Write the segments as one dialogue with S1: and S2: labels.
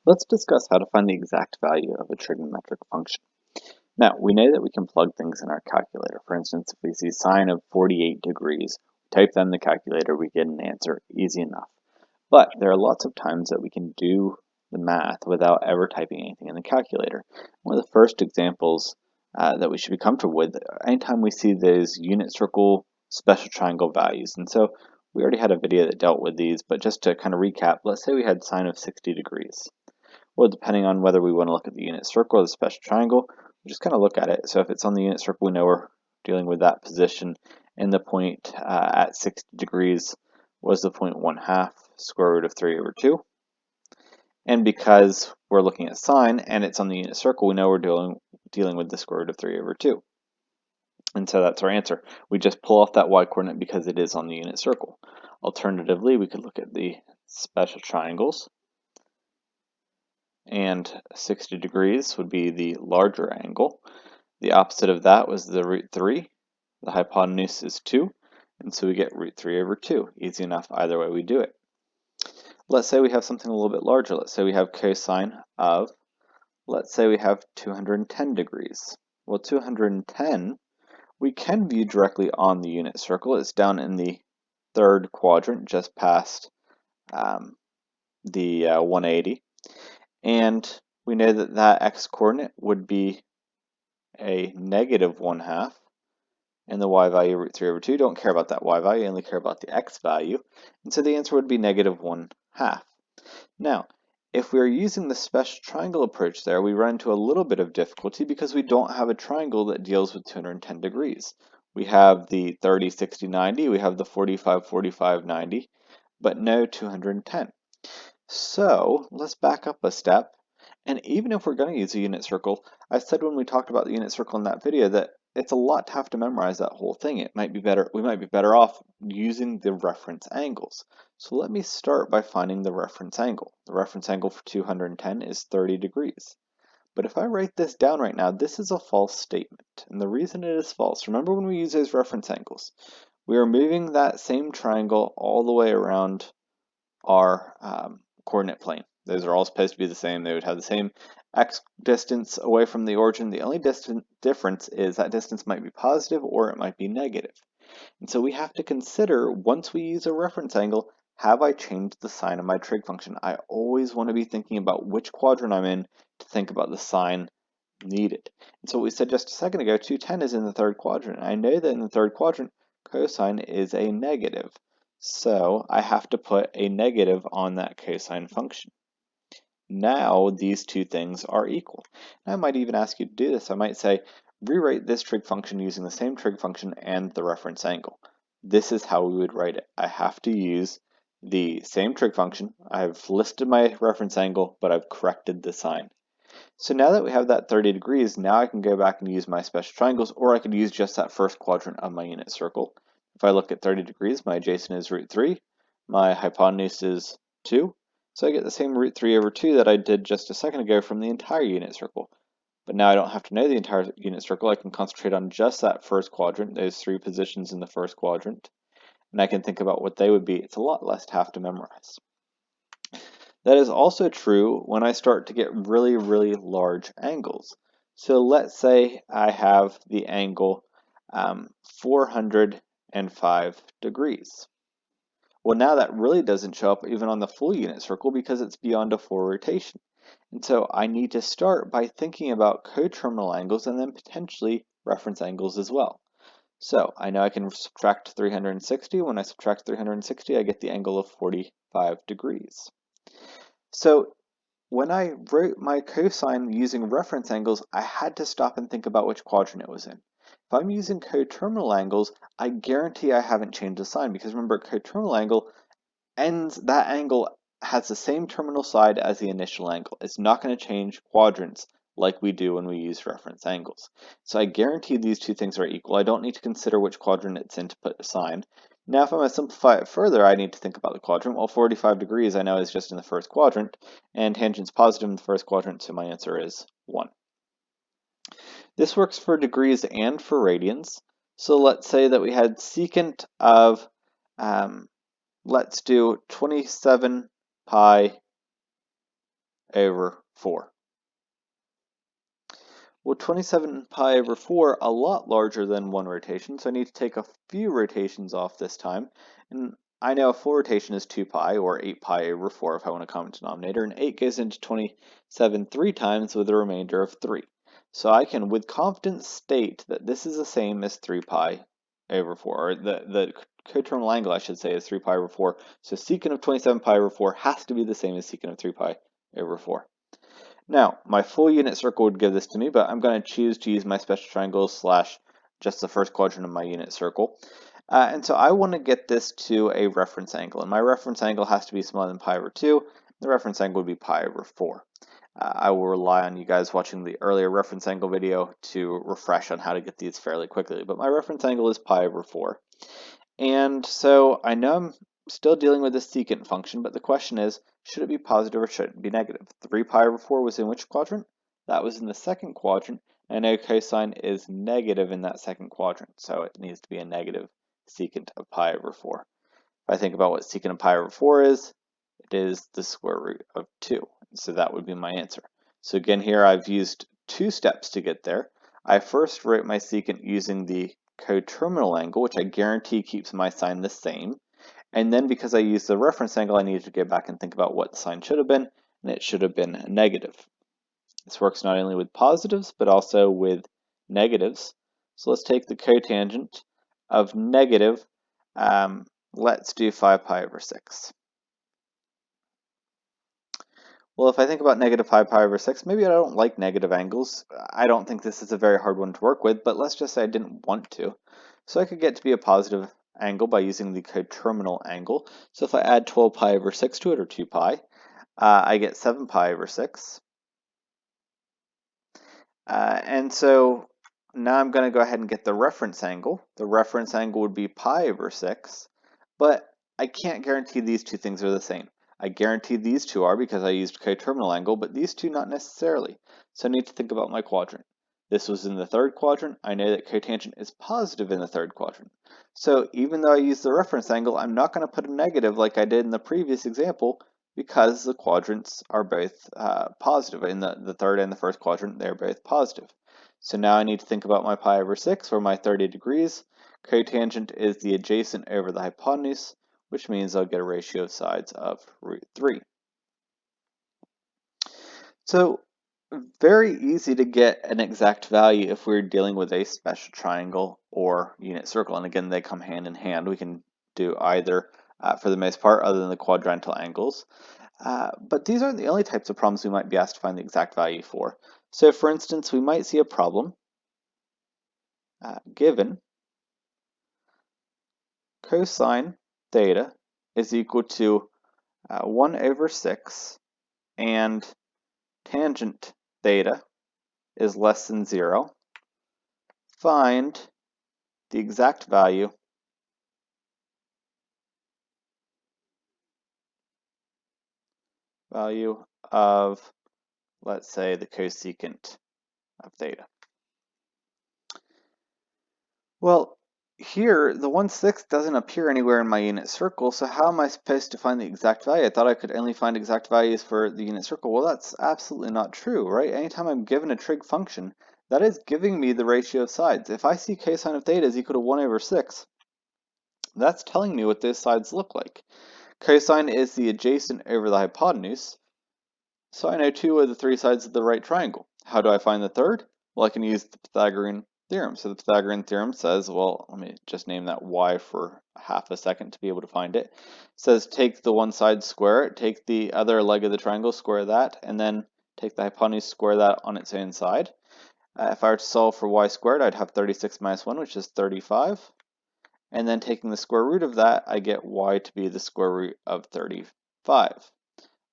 S1: Let's discuss how to find the exact value of a trigonometric function. Now, we know that we can plug things in our calculator. For instance, if we see sine of 48 degrees, type that in the calculator, we get an answer, easy enough. But there are lots of times that we can do the math without ever typing anything in the calculator. One of the first examples that we should be comfortable with, anytime we see those unit circle special triangle values. And so we already had a video that dealt with these, but just to kind of recap, let's say we had sine of 60 degrees. Well, depending on whether we want to look at the unit circle or the special triangle, we just kind of look at it. So if it's on the unit circle, we know we're dealing with that position, and the point at 60 degrees was the point 1/2 square root of 3 over 2. And because we're looking at sine and it's on the unit circle, we know we're dealing with the square root of 3 over 2. And so that's our answer. We just pull off that y coordinate because it is on the unit circle. Alternatively, we could look at the special triangles. And 60 degrees would be the larger angle. The opposite of that was the root 3. The hypotenuse is 2, and so we get root 3 over 2. Easy enough either way we do it. Let's say we have something a little bit larger. Let's say we have cosine of, let's say we have 210 degrees. Well, 210 we can view directly on the unit circle. It's down in the third quadrant, just past the 180. And we know that that x-coordinate would be a negative 1/2, and the y value root 3 over 2. Don't care about that y value, only care about the x value. And so the answer would be negative 1/2. Now, if we're using the special triangle approach there, we run into a little bit of difficulty because we don't have a triangle that deals with 210 degrees. We have the 30, 60, 90, we have the 45, 45, 90, but no 210. So let's back up a step. And even if we're going to use a unit circle, I said when we talked about the unit circle in that video that it's a lot to have to memorize that whole thing. We might be better off using the reference angles. So let me start by finding the reference angle. The reference angle for 210 is 30 degrees. But if I write this down right now, this is a false statement. And the reason it is false, remember when we use those reference angles, we are moving that same triangle all the way around our coordinate plane. Those are all supposed to be the same. They would have the same x distance away from the origin. The only difference is that distance might be positive or it might be negative. And so we have to consider, once we use a reference angle, have I changed the sign of my trig function? I always want to be thinking about which quadrant I'm in to think about the sign needed. And so what we said just a second ago, 210 is in the third quadrant. I know that in the third quadrant, cosine is a negative. So I have to put a negative on that cosine function. Now these two things are equal. And I might even ask you to do this. I might say, rewrite this trig function using the same trig function and the reference angle. This is how we would write it. I have to use the same trig function. I've listed my reference angle, but I've corrected the sign. So now that we have that 30 degrees, now I can go back and use my special triangles, or I could use just that first quadrant of my unit circle. If I look at 30 degrees, my adjacent is root 3, my hypotenuse is 2, so I get the same root 3 over 2 that I did just a second ago from the entire unit circle. But now I don't have to know the entire unit circle. I can concentrate on just that first quadrant, those 3 positions in the first quadrant, and I can think about what they would be. It's a lot less to have to memorize. That is also true when I start to get really, really large angles. So let's say I have the angle 405 degrees. Well, now that really doesn't show up even on the full unit circle because it's beyond a full rotation. And so I need to start by thinking about coterminal angles and then potentially reference angles as well. So I know I can subtract 360. When I subtract 360, I get the angle of 45 degrees. So when I wrote my cosine using reference angles, I had to stop and think about which quadrant it was in. If I'm using coterminal angles, I guarantee I haven't changed the sign because remember, coterminal angle that angle has the same terminal side as the initial angle. It's not going to change quadrants like we do when we use reference angles. So I guarantee these two things are equal. I don't need to consider which quadrant it's in to put a sign. Now if I'm going to simplify it further, I need to think about the quadrant. Well, 45 degrees I know is just in the first quadrant, and tangent's positive in the first quadrant, so my answer is 1. This works for degrees and for radians. So let's say that we had secant of, let's do 27 pi over 4. Well, 27 pi over 4, a lot larger than one rotation, so I need to take a few rotations off this time. And I know a full rotation is 2 pi, or 8 pi over 4 if I want a common denominator, and 8 goes into 27 3 times with a remainder of 3. So I can, with confidence, state that this is the same as 3 pi over 4, or the coterminal angle, I should say, is 3 pi over 4. So secant of 27 pi over 4 has to be the same as secant of 3 pi over 4. Now, my full unit circle would give this to me, but I'm going to choose to use my special triangles slash just the first quadrant of my unit circle. And so I want to get this to a reference angle, and my reference angle has to be smaller than pi over 2. The reference angle would be pi over 4. I will rely on you guys watching the earlier reference angle video to refresh on how to get these fairly quickly, but my reference angle is pi over 4. And so I know I'm still dealing with this secant function, but the question is, should it be positive or should it be negative? 3 pi over 4 was in which quadrant? That was in the second quadrant, and I know cosine is negative in that second quadrant, so it needs to be a negative secant of pi over 4. If I think about what secant of pi over 4 is, it is the square root of 2, so that would be my answer. So again, here I've used 2 steps to get there. I first write my secant using the coterminal angle, which I guarantee keeps my sign the same. And then because I used the reference angle, I needed to go back and think about what the sign should have been, and it should have been negative. This works not only with positives, but also with negatives. So let's take the cotangent of negative. Let's do 5 pi over 6. Well, if I think about negative 5 pi over 6, maybe I don't like negative angles. I don't think this is a very hard one to work with, but let's just say I didn't want to. So I could get to be a positive angle by using the coterminal angle. So if I add 12 pi over 6 to it, or 2 pi, I get 7 pi over 6. And so now I'm going to go ahead and get the reference angle. The reference angle would be pi over 6, but I can't guarantee these two things are the same. I guarantee these two are because I used coterminal angle, but these two not necessarily. So I need to think about my quadrant. This was in the third quadrant. I know that cotangent is positive in the third quadrant. So even though I use the reference angle, I'm not going to put a negative like I did in the previous example because the quadrants are both positive. In the third and the first quadrant, they're both positive. So now I need to think about my pi over 6 or my 30 degrees. Cotangent is the adjacent over the hypotenuse, which means I'll get a ratio of sides of root 3. So very easy to get an exact value if we're dealing with a special triangle or unit circle. And again, they come hand in hand. We can do either for the most part, other than the quadrantal angles. But these aren't the only types of problems we might be asked to find the exact value for. So for instance, we might see a problem given cosine theta is equal to 1 over 6 and tangent theta is less than 0. Find the exact value of, let's say, the cosecant of theta. Well, here, the 1/6 doesn't appear anywhere in my unit circle, so how am I supposed to find the exact value? I thought I could only find exact values for the unit circle. Well, that's absolutely not true, right? Anytime I'm given a trig function, that is giving me the ratio of sides. If I see cosine of theta is equal to 1 over 6, that's telling me what those sides look like. Cosine is the adjacent over the hypotenuse, so I know 2 of the 3 sides of the right triangle. How do I find the third? Well, I can use the Pythagorean theorem. So the Pythagorean theorem says, well, let me just name that y for half a second to be able to find it. It says take the one side, square it, take the other leg of the triangle, square that, and then take the hypotenuse, square that on its own side. If I were to solve for y squared, I'd have 36 minus 1, which is 35. And then taking the square root of that, I get y to be the square root of 35.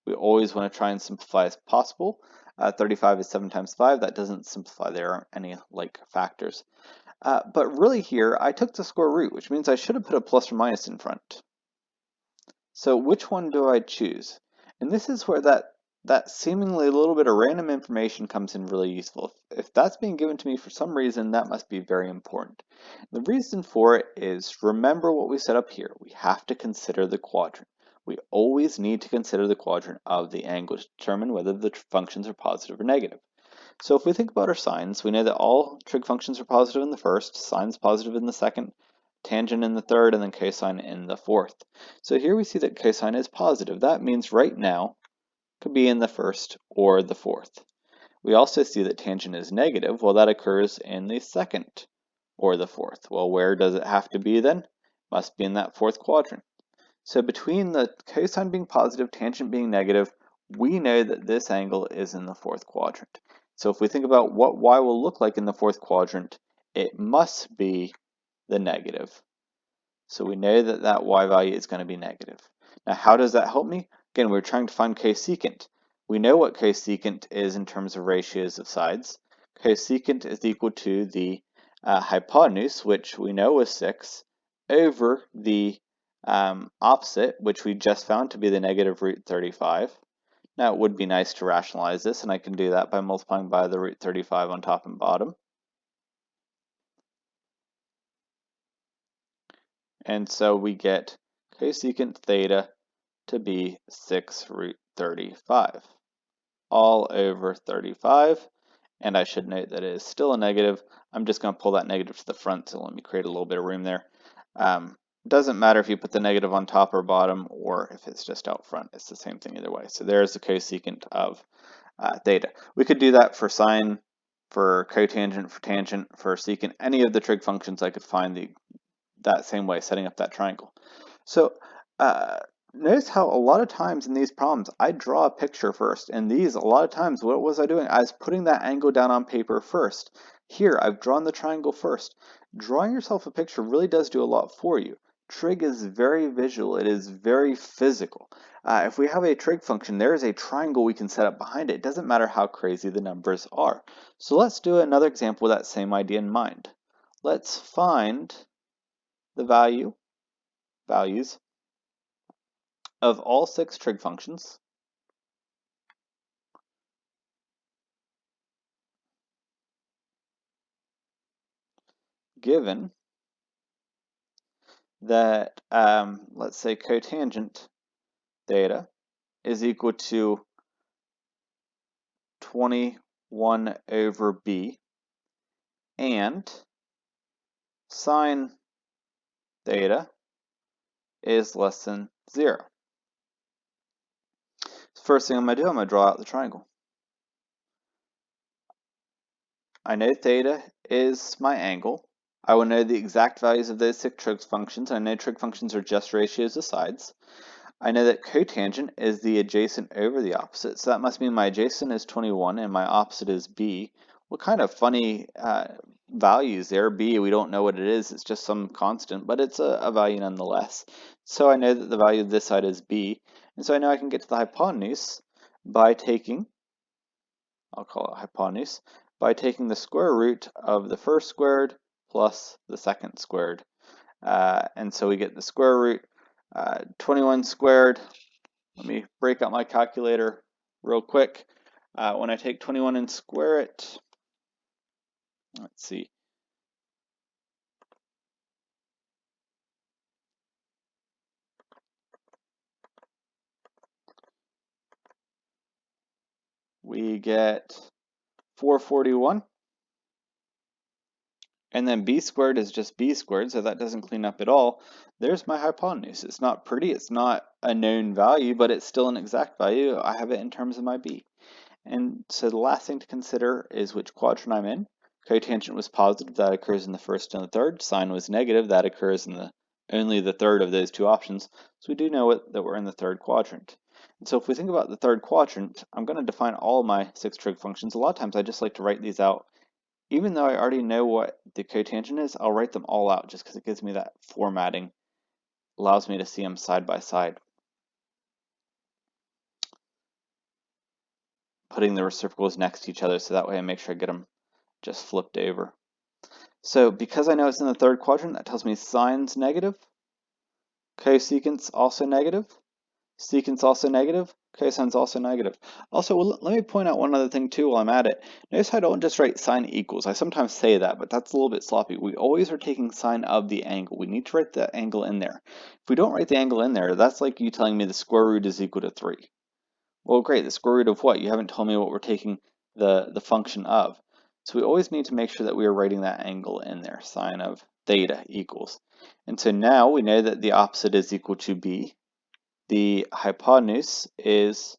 S1: We always want to try and simplify as possible. 35 is 7 times 5. That doesn't simplify. There aren't any like factors. But really here, I took the square root, which means I should have put a plus or minus in front. So which one do I choose? And this is where that seemingly a little bit of random information comes in really useful. If that's being given to me for some reason, that must be very important. The reason for it is, remember what we set up here. We have to consider the quadrant. we always need to consider the quadrant of the angle to determine whether the functions are positive or negative. So if we think about our sines, we know that all trig functions are positive in the first, sines positive in the second, tangent in the third, and then cosine in the fourth. So here we see that cosine is positive. That means right now could be in the first or the fourth. We also see that tangent is negative. Well, that occurs in the second or the fourth. Well, where does it have to be then? Must be in that fourth quadrant. So between the cosine being positive, tangent being negative, we know that this angle is in the fourth quadrant. So if we think about what y will look like in the fourth quadrant, it must be the negative. So we know that that y value is going to be negative. Now, how does that help me? Again, we're trying to find cosecant. We know what cosecant is in terms of ratios of sides. Cosecant is equal to the hypotenuse, which we know is 6, over the opposite, which we just found to be the negative root 35. Now, it would be nice to rationalize this, and I can do that by multiplying by the root 35 on top and bottom. And so we get cosecant theta to be 6 root 35, all over 35. And I should note that it is still a negative. I'm just going to pull that negative to the front, so let me create a little bit of room there. Doesn't matter if you put the negative on top or bottom, or if it's just out front. It's the same thing either way. So there's the cosecant of theta. We could do that for sine, for cotangent, for tangent, for secant, any of the trig functions I could find that same way, setting up that triangle. So notice how a lot of times in these problems, I draw a picture first. And these, a lot of times, what was I doing? I was putting that angle down on paper first. Here, I've drawn the triangle first. Drawing yourself a picture really does do a lot for you. Trig is very visual. It is very physical. If we have a trig function, there is a triangle we can set up behind it. It doesn't matter how crazy the numbers are. So let's do another example with that same idea in mind. Let's find the values of all 6 trig functions given that, let's say, cotangent theta is equal to 21 over b, and sine theta is less than 0. First thing I'm going to do, I'm going to draw out the triangle. I know theta is my angle. I will know the exact values of those 6 trig functions. I know trig functions are just ratios of sides. I know that cotangent is the adjacent over the opposite, so that must mean my adjacent is 21 and my opposite is b. What kind of funny values there? B, we don't know what it is, it's just some constant, but it's a value nonetheless. So I know that the value of this side is b, and so I know I can get to the hypotenuse by taking, I'll call it hypotenuse, by taking the square root of the first squared plus the second squared. And so we get the square root 21 squared. Let me break out my calculator real quick. When I take 21 and square it, let's see. We get 441. And then b squared is just b squared, so that doesn't clean up at all. There's my hypotenuse. It's not pretty, it's not a known value, but it's still an exact value. I have it in terms of my b. And so the last thing to consider is which quadrant I'm in. Cotangent was positive, that occurs in the first and the third. Sine was negative, that occurs in only the third of those 2 options. So we do know that we're in the third quadrant. And so if we think about the third quadrant, I'm going to define all my 6 trig functions. A lot of times I just like to write these out. Even though I already know what the cotangent is, I'll write them all out just because it gives me that formatting, allows me to see them side by side. Putting the reciprocals next to each other so that way I make sure I get them just flipped over. So because I know it's in the third quadrant, that tells me sine's negative, cosecant's also negative, secant's also negative, Cosine's also negative. Also, let me point out one other thing too while I'm at it. Notice how I don't just write sine equals. I sometimes say that, but that's a little bit sloppy. We always are taking sine of the angle. We need to write the angle in there. If we don't write the angle in there, that's like you telling me the square root is equal to 3. Well, great, the square root of what? You haven't told me what we're taking the function of. So we always need to make sure that we are writing that angle in there, sine of theta equals. And so now we know that the opposite is equal to b. The hypotenuse is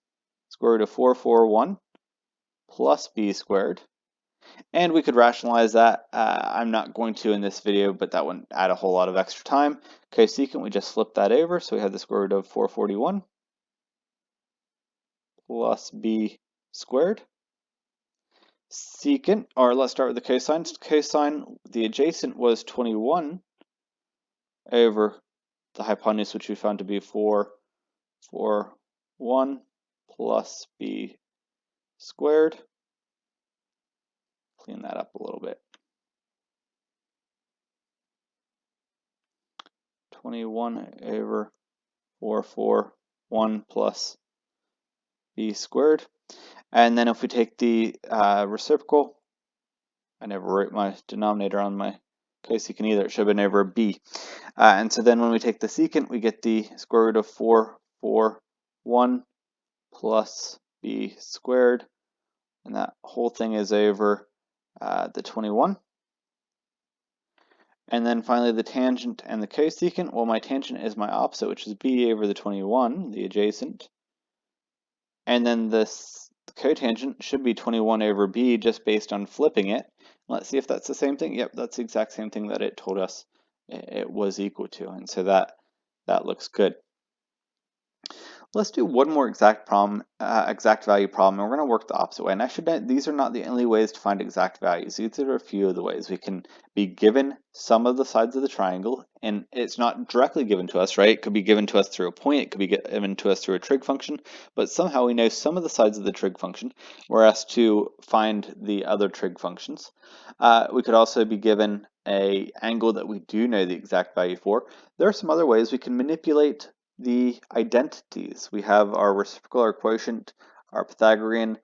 S1: square root of 441 plus b squared. And we could rationalize that. I'm not going to in this video, but that wouldn't add a whole lot of extra time. Cosecant, we just flip that over, so we have the square root of 441 plus b squared. Secant, or let's start with the cosine. Cosine, the adjacent was 21 over the hypotenuse, which we found to be 441 plus b squared. Clean that up a little bit. 21 over 441 plus b squared. And then if we take the reciprocal, I never wrote my denominator on my cosecant either, it should have been over b. And so then when we take the secant, we get the square root of 441 plus b squared, and that whole thing is over the 21. And then finally the tangent and the cosecant. Well, my tangent is my opposite, which is b over the 21, the adjacent. And then this cotangent should be 21 over b just based on flipping it. Let's see if that's the same thing. Yep, that's the exact same thing that it told us it was equal to. And so that looks good. Let's do one more exact value problem, and we're going to work the opposite way. And I should note, these are not the only ways to find exact values. These are a few of the ways. We can be given some of the sides of the triangle, and it's not directly given to us, right? It could be given to us through a point, it could be given to us through a trig function, but somehow we know some of the sides of the trig function. We're asked to find the other trig functions. We could also be given an angle that we do know the exact value for. There are some other ways we can manipulate the identities. We have our reciprocal, our quotient, our Pythagorean.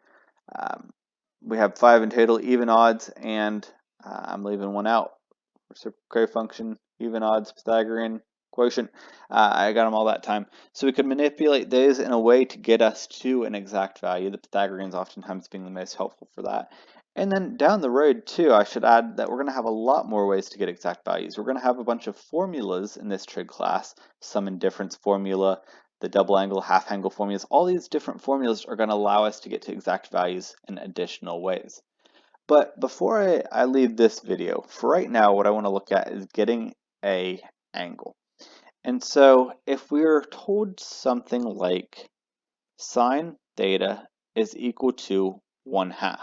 S1: We have 5 in total, even odds, and I'm leaving one out. Reciprocal function, even odds, Pythagorean, quotient. I got them all that time. So we could manipulate those in a way to get us to an exact value. The Pythagoreans oftentimes being the most helpful for that. And then down the road too, I should add that we're going to have a lot more ways to get exact values. We're going to have a bunch of formulas in this trig class, sum and difference formula, the double angle, half angle formulas. All these different formulas are going to allow us to get to exact values in additional ways. But before I leave this video, for right now, what I want to look at is getting an angle. And so if we're told something like sine theta is equal to 1/2,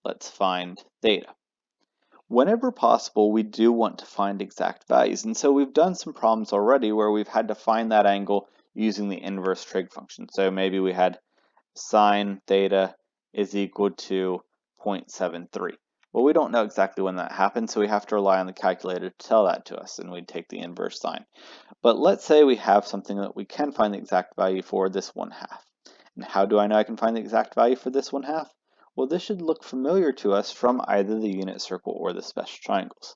S1: let's find theta. Whenever possible, we do want to find exact values. And so we've done some problems already where we've had to find that angle using the inverse trig function. So maybe we had sine theta is equal to 0.73. Well, we don't know exactly when that happened, so we have to rely on the calculator to tell that to us, and we'd take the inverse sine. But let's say we have something that we can find the exact value for, this 1/2. And how do I know I can find the exact value for this 1/2? Well, this should look familiar to us from either the unit circle or the special triangles.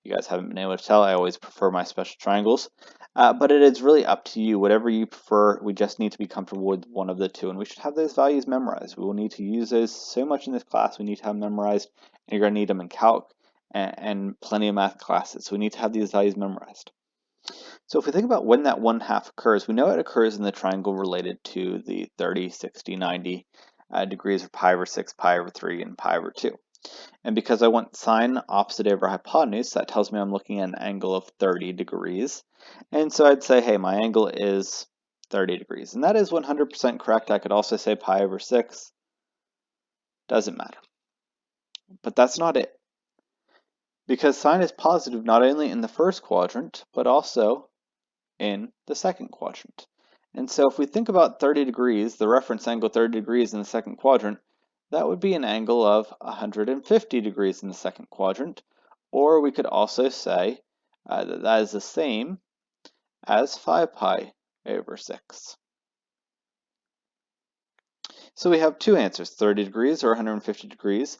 S1: You guys haven't been able to tell, I always prefer my special triangles, but it is really up to you. Whatever you prefer, we just need to be comfortable with one of the two, and we should have those values memorized. We will need to use those so much in this class. We need to have them memorized, and you're going to need them in calc and plenty of math classes. So we need to have these values memorized. So if we think about when that 1/2 occurs, we know it occurs in the triangle related to the 30, 60, 90 degrees, or pi over 6, pi over 3, and pi over 2. And because I want sine opposite over hypotenuse, that tells me I'm looking at an angle of 30 degrees. And so I'd say, hey, my angle is 30 degrees. And that is 100% correct. I could also say pi over 6. Doesn't matter. But that's not it. Because sine is positive not only in the first quadrant, but also in the second quadrant. And so if we think about 30 degrees, the reference angle 30 degrees in the second quadrant, that would be an angle of 150 degrees in the second quadrant. Or we could also say that is the same as 5 pi over 6. So we have two answers, 30 degrees or 150 degrees,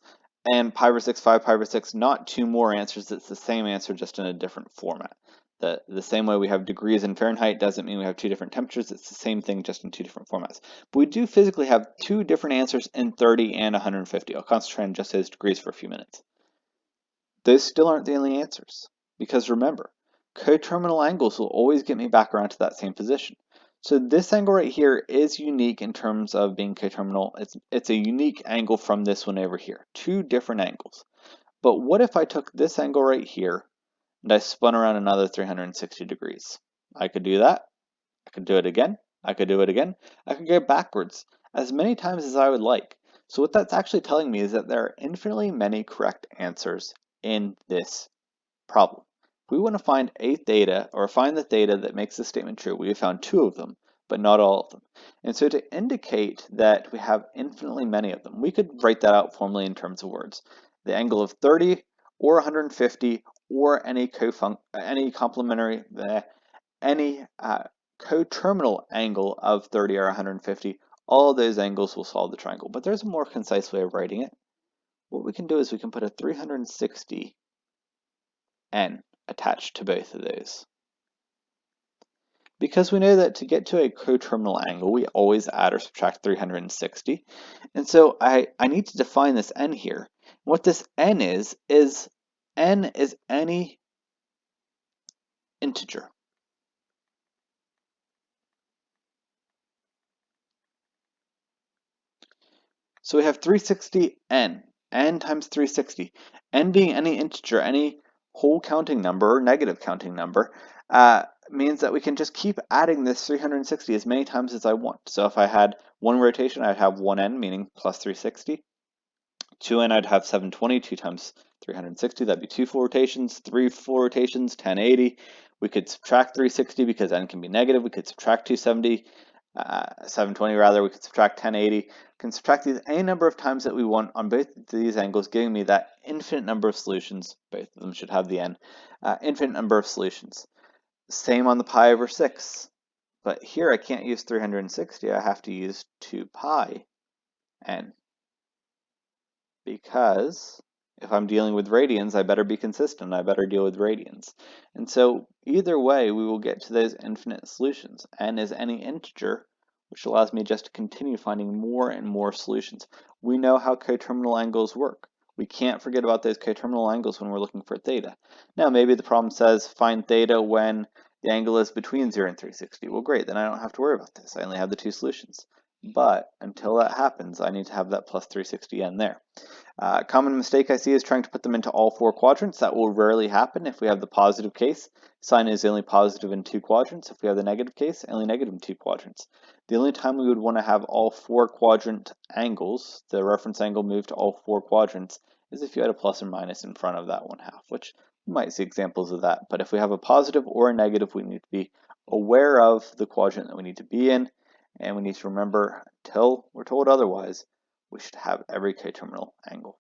S1: and pi over 6, 5 pi over 6, not two more answers, it's the same answer just in a different format. The same way we have degrees in Fahrenheit doesn't mean we have two different temperatures, it's the same thing just in two different formats. But we do physically have two different answers in 30 and 150. I'll concentrate on just those degrees for a few minutes. Those still aren't the only answers, because remember, coterminal angles will always get me back around to that same position. So this angle right here is unique in terms of being coterminal. It's a unique angle from this one over here, two different angles. But what if I took this angle right here and I spun around another 360 degrees? I could do that. I could do it again. I could do it again. I could go backwards as many times as I would like. So what that's actually telling me is that there are infinitely many correct answers in this problem. If we want to find a theta, or find the theta that makes this statement true, we have found two of them, but not all of them. And so to indicate that we have infinitely many of them, we could write that out formally in terms of words. The angle of 30 or 150 or any coterminal angle of 30 or 150, all of those angles will solve the triangle. But there's a more concise way of writing it. What we can do is we can put a 360 n attached to both of those. Because we know that to get to a coterminal angle, we always add or subtract 360. And so I need to define this n here. What this n is n is any integer. So we have 360n, n times 360. N being any integer, any whole counting number or negative counting number, means that we can just keep adding this 360 as many times as I want. So if I had one rotation, I'd have 1n, meaning plus 360. 2n, I'd have 720, 2 times 360, that'd be 2 full rotations, 3 full rotations, 1080. We could subtract 360 because n can be negative. We could subtract 270, 720 rather, we could subtract 1080. We can subtract these any number of times that we want on both of these angles, giving me that infinite number of solutions. Both of them should have the n. Infinite number of solutions. Same on the pi over 6. But here I can't use 360, I have to use 2 pi n. Because if I'm dealing with radians, I better be consistent. I better deal with radians. And so either way, we will get to those infinite solutions. N is any integer, which allows me just to continue finding more and more solutions. We know how coterminal angles work. We can't forget about those coterminal angles when we're looking for theta. Now, maybe the problem says find theta when the angle is between 0 and 360. Well, great, then I don't have to worry about this. I only have the two solutions. But until that happens, I need to have that plus 360n there. Common mistake I see is trying to put them into all four quadrants. That will rarely happen if we have the positive case. Sine is only positive in two quadrants. If we have the negative case, only negative in two quadrants. The only time we would want to have all four quadrant angles, the reference angle moved to all four quadrants, is if you had a plus or minus in front of that 1/2, which you might see examples of that. But if we have a positive or a negative, we need to be aware of the quadrant that we need to be in, and we need to remember, until we're told otherwise, we should have every coterminal angle.